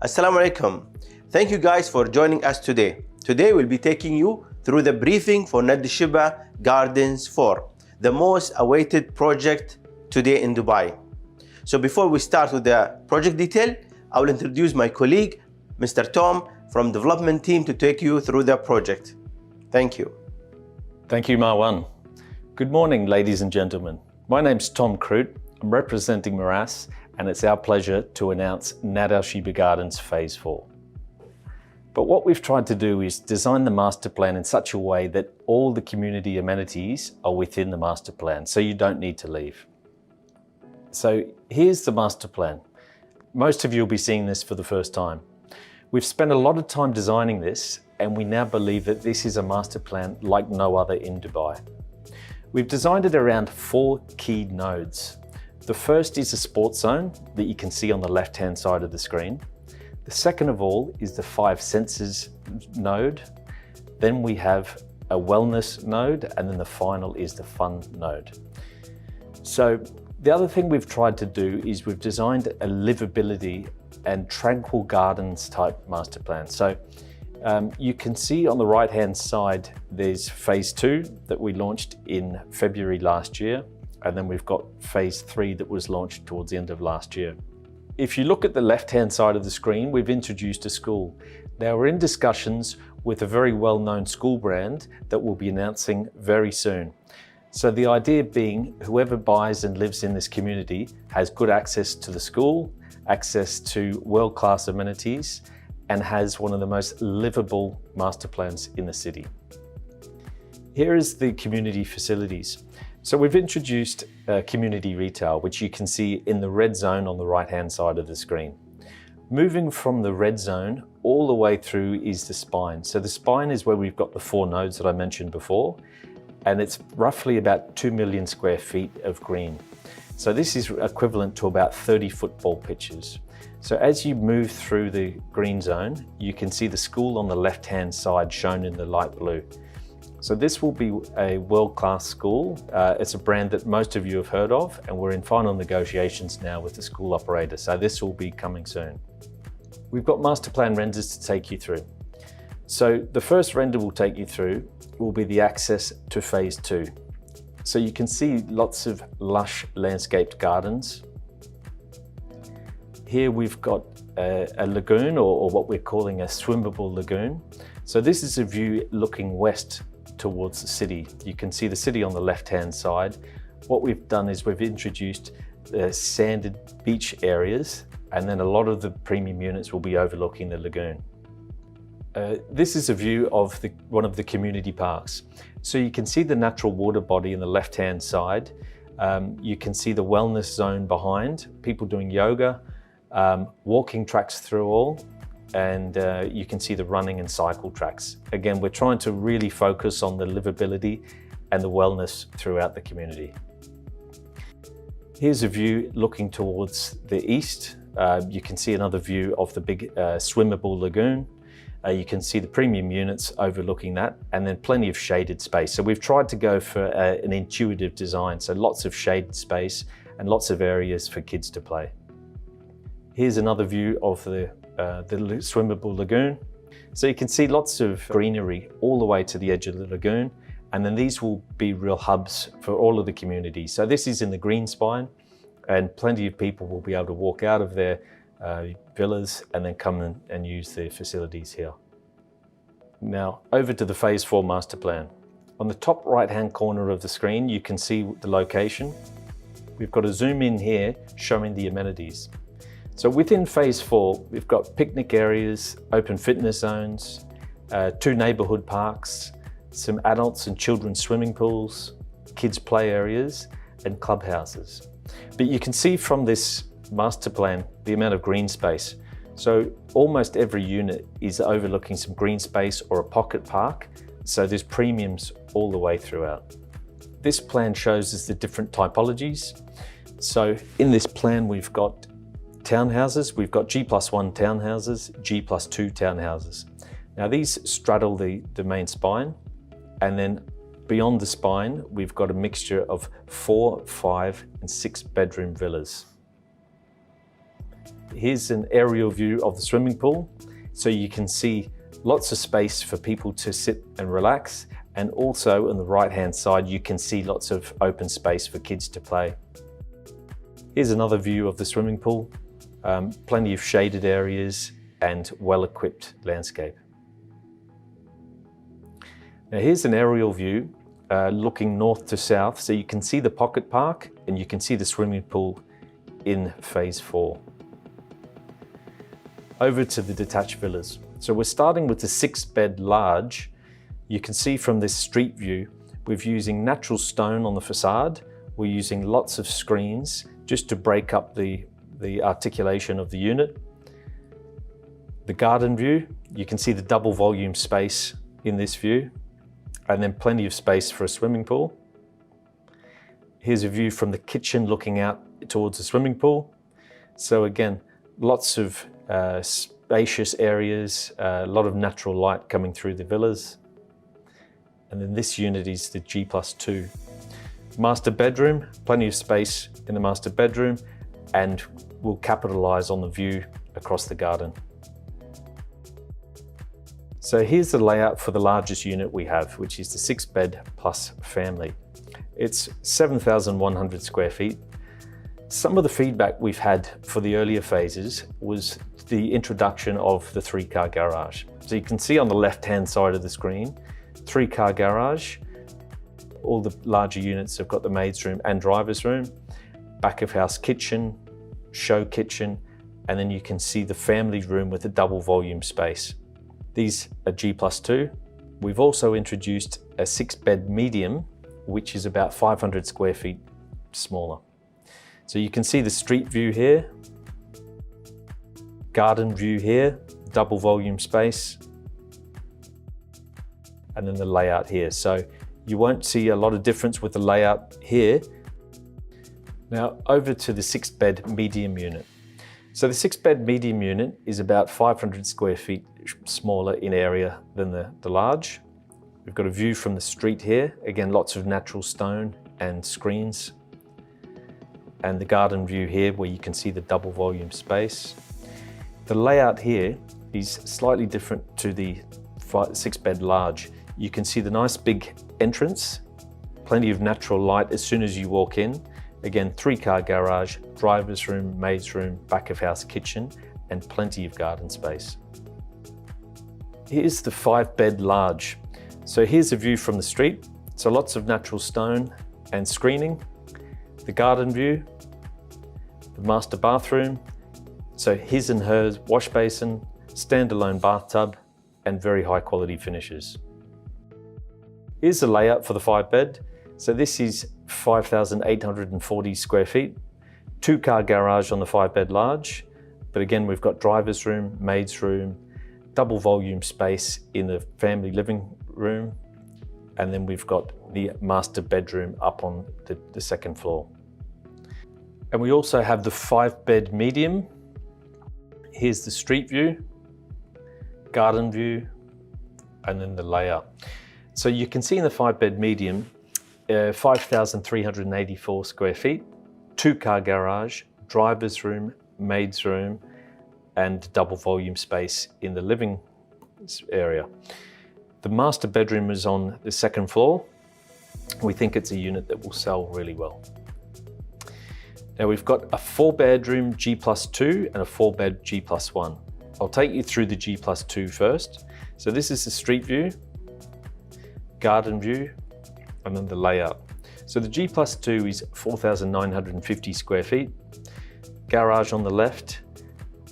Assalamu alaikum. Thank you guys for joining us today. Today we'll be taking you through the briefing for Nad Al Sheba Gardens 4, the most awaited project today in Dubai. So before we start with the project detail, I will introduce my colleague, Mr. Tom from development team to take you through the project. Thank you. Thank you, Marwan. Good morning, ladies and gentlemen. My name's Tom Kroot. I'm representing Meraas, and it's our pleasure to announce Nad Al Sheba Gardens Phase 4. But what we've tried to do is design the master plan in such a way that all the community amenities are within the master plan, so you don't need to leave. So here's the master plan. Most of you will be seeing this for the first time. We've spent a lot of time designing this, and we now believe that this is a master plan like no other in Dubai. We've designed it around 4 key nodes. The first is a sports zone that you can see on the left-hand side of the screen. The second of all is the 5 senses node. Then we have a wellness node, and then the final is the fun node. So the other thing we've tried to do is we've designed a livability and tranquil gardens type master plan. So you can see on the right-hand side, there's phase 2 that we launched in February last year. And then we've got phase 3 that was launched towards the end of last year. If you look at the left-hand side of the screen, we've introduced a school. Now we're in discussions with a very well-known school brand that we'll be announcing very soon. So the idea being whoever buys and lives in this community has good access to the school, access to world-class amenities, and has one of the most livable master plans in the city. Here is the community facilities. So we've introduced community retail, which you can see in the red zone on the right-hand side of the screen. Moving from the red zone all the way through is the spine. So the spine is where we've got the 4 nodes that I mentioned before, and it's roughly about 2 million square feet of green. So this is equivalent to about 30 football pitches. So as you move through the green zone, you can see the school on the left-hand side shown in the light blue. So this will be a world-class school. It's a brand that most of you have heard of, and we're in final negotiations now with the school operator. So this will be coming soon. We've got master plan renders to take you through. So the first render we'll take you through will be the access to phase 2. So you can see lots of lush landscaped gardens. Here we've got a lagoon, or what we're calling a swimmable lagoon. So this is a view looking west towards the city. You can see the city on the left-hand side. What we've done is we've introduced sanded beach areas, and then a lot of the premium units will be overlooking the lagoon. This is a view of one of the community parks. So you can see the natural water body in the left-hand side. You can see the wellness zone behind, people doing yoga, walking tracks through all, and you can see the running and cycle tracks. Again, we're trying to really focus on the livability and the wellness throughout the community. Here's a view looking towards the east. You can see another view of the big swimmable lagoon. You can see the premium units overlooking that, and then plenty of shaded space. So we've tried to go for an intuitive design, so lots of shaded space and lots of areas for kids to play. Here's another view of the swimmable lagoon. So you can see lots of greenery all the way to the edge of the lagoon, and then these will be real hubs for all of the community. So this is in the green spine, and plenty of people will be able to walk out of their villas and then come and use the facilities here. Now over to the phase 4 master plan. On the top right hand corner of the screen you can see the location. We've got a zoom in here showing the amenities. So within phase 4, we've got picnic areas, open fitness zones, 2 neighborhood parks, some adults and children's swimming pools, kids play areas, and clubhouses. But you can see from this master plan the amount of green space. So almost every unit is overlooking some green space or a pocket park. So there's premiums all the way throughout. This plan shows us the different typologies. So in this plan, we've got townhouses. We've got G+1 townhouses, G+2 townhouses. Now these straddle the main spine, and then beyond the spine, we've got a mixture of 4, 5, and 6 bedroom villas. Here's an aerial view of the swimming pool. So you can see lots of space for people to sit and relax. And also on the right-hand side, you can see lots of open space for kids to play. Here's another view of the swimming pool. Plenty of shaded areas and well-equipped landscape. Now here's an aerial view looking north to south. So you can see the pocket park and you can see the swimming pool in phase 4. Over to the detached villas. So we're starting with the 6-bed large. You can see from this street view, we're using natural stone on the facade. We're using lots of screens just to break up the articulation of the unit. The garden view, you can see the double volume space in this view, and then plenty of space for a swimming pool. Here's a view from the kitchen looking out towards the swimming pool. So again, lots of spacious areas, a lot of natural light coming through the villas. And then this unit is the G+2. Master bedroom, plenty of space in the master bedroom, and we'll capitalize on the view across the garden. So here's the layout for the largest unit we have, which is the 6-bed plus family. It's 7,100 square feet. Some of the feedback we've had for the earlier phases was the introduction of the 3-car garage. So you can see on the left-hand side of the screen, 3-car garage. All the larger units have got the maid's room and driver's room, back of house kitchen, show kitchen, and then you can see the family room with a double volume space. These are G+2. We've also introduced a 6-bed medium, which is about 500 square feet smaller. So you can see the street view here, garden view here, double volume space, and then the layout here. So you won't see a lot of difference with the layout here. Now over to the 6-bed medium unit. So the 6-bed medium unit is about 500 square feet smaller in area than the large. We've got a view from the street here. Again, lots of natural stone and screens. And the garden view here where you can see the double volume space. The layout here is slightly different to the 6-bed large. You can see the nice big entrance, plenty of natural light as soon as you walk in. Again, 3-car garage, driver's room, maid's room, back of house kitchen, and plenty of garden space. Here's the 5-bed large. So here's a view from the street. So lots of natural stone and screening. The garden view, the master bathroom. So his and hers wash basin, standalone bathtub, and very high quality finishes. Here's the layout for the 5-bed. So this is 5,840 square feet, 2-car garage on the 5-bed large. But again, we've got driver's room, maid's room, double volume space in the family living room. And then we've got the master bedroom up on the 2nd floor. And we also have the 5-bed medium. Here's the street view, garden view, and then the layout. So you can see in the 5-bed medium, 5,384 square feet, 2-car garage, driver's room, maid's room, and double volume space in the living area. The master bedroom is on the 2nd floor. We think it's a unit that will sell really well. Now we've got a 4-bedroom G+2 and a 4-bed G+1. I'll take you through the G+2 first. So this is the street view, garden view, and then the layout. So the G+2 is 4,950 square feet, garage on the left,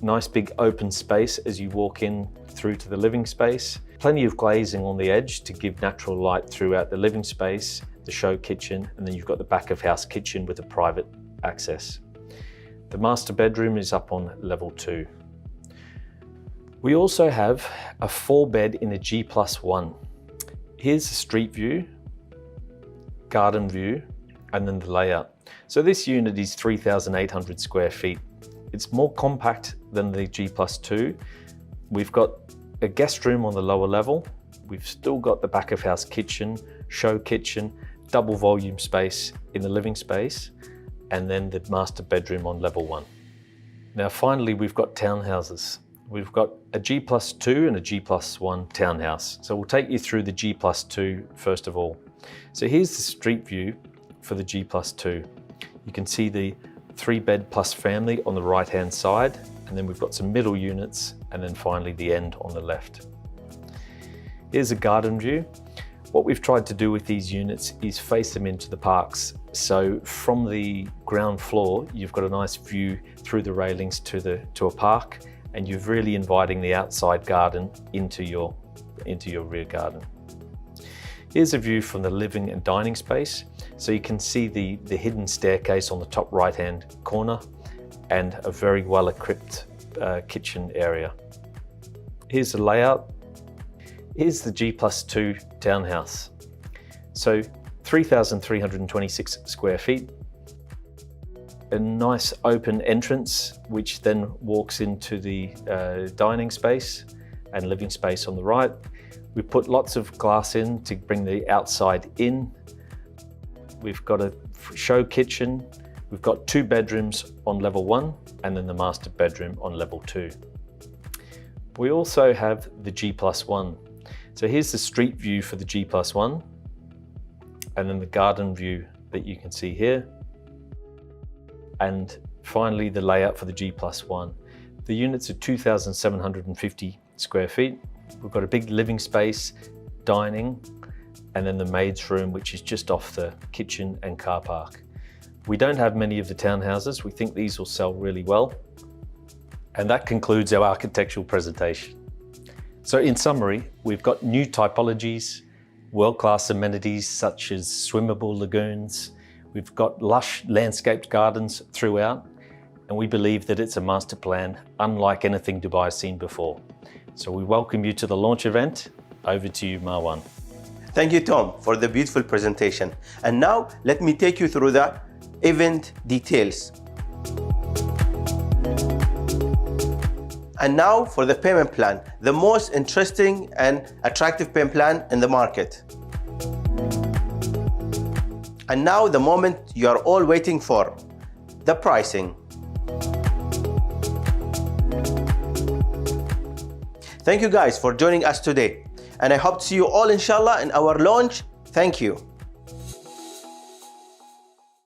nice big open space as you walk in through to the living space, plenty of glazing on the edge to give natural light throughout the living space, the show kitchen, and then you've got the back of house kitchen with a private access. The master bedroom is up on level 2. We also have a 4-bed in a G+1. Here's the street view, garden view, and then the layout. So this unit is 3,800 square feet. It's more compact than the G+2. We've got a guest room on the lower level. We've still got the back of house kitchen, show kitchen, double volume space in the living space, and then the master bedroom on level 1. Now finally, we've got townhouses. We've got a G+2 and a G+1 townhouse. So we'll take you through the G+2 first of all. So here's the street view for the G+2. You can see the 3-bed plus family on the right-hand side, and then we've got some middle units, and then finally the end on the left. Here's a garden view. What we've tried to do with these units is face them into the parks. So from the ground floor, you've got a nice view through the railings to a park, and you're really inviting the outside garden into your rear garden. Here's a view from the living and dining space. So you can see the hidden staircase on the top right-hand corner and a very well-equipped kitchen area. Here's the layout. Here's the G+2 townhouse. So 3,326 square feet, a nice open entrance, which then walks into the dining space and living space on the right. We put lots of glass in to bring the outside in. We've got a show kitchen. We've got 2 bedrooms on level 1 and then the master bedroom on level 2. We also have the G+1. So here's the street view for the G+1, and then the garden view that you can see here. And finally, the layout for the G+1. The units are 2,750 square feet. We've got a big living space, dining, and then the maid's room, which is just off the kitchen and car park. We don't have many of the townhouses. We think these will sell really well. And that concludes our architectural presentation. So in summary, we've got new typologies, world-class amenities such as swimmable lagoons. We've got lush landscaped gardens throughout, and we believe that it's a master plan unlike anything Dubai has seen before. So we welcome you to the launch event. Over to you, Marwan. Thank you, Tom, for the beautiful presentation. And now let me take you through the event details. And now for the payment plan, the most interesting and attractive payment plan in the market. And now the moment you are all waiting for, the pricing. Thank you guys for joining us today, and I hope to see you all inshallah in our launch. Thank you.